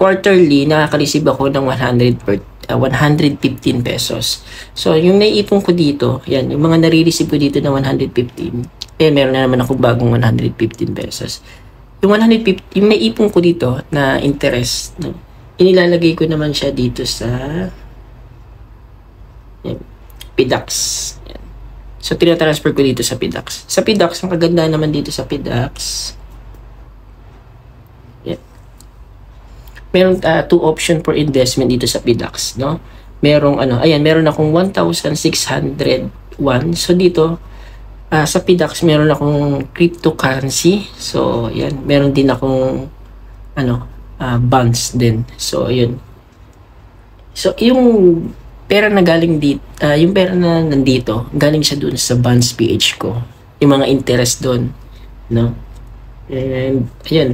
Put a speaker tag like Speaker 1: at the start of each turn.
Speaker 1: quarterly, nakaka-receive ako ng 115 pesos. So, yung naiipon ko dito, yan, yung mga nare-receive ko dito na 115, meron na naman ako bagong 115 pesos. Yung 150, yung naiipon ko dito na interest, no, inilalagay ko naman siya dito sa yan, PDAX. Yan. So, tinatransfer ko dito sa PDAX. Sa PDAX, ang kaganda naman dito sa PDAX, yan. Meron two option for investment dito sa PDAX, no? Merong ayan, meron akong 1,601. So, dito, sa PDAX, meron akong cryptocurrency. So, yan. Meron din akong, bonds din. So, yun. So, yung pera na galing dito, yung pera na nandito, galing siya dun sa bonds PH ko. Yung mga interest dun, no? And, ayun.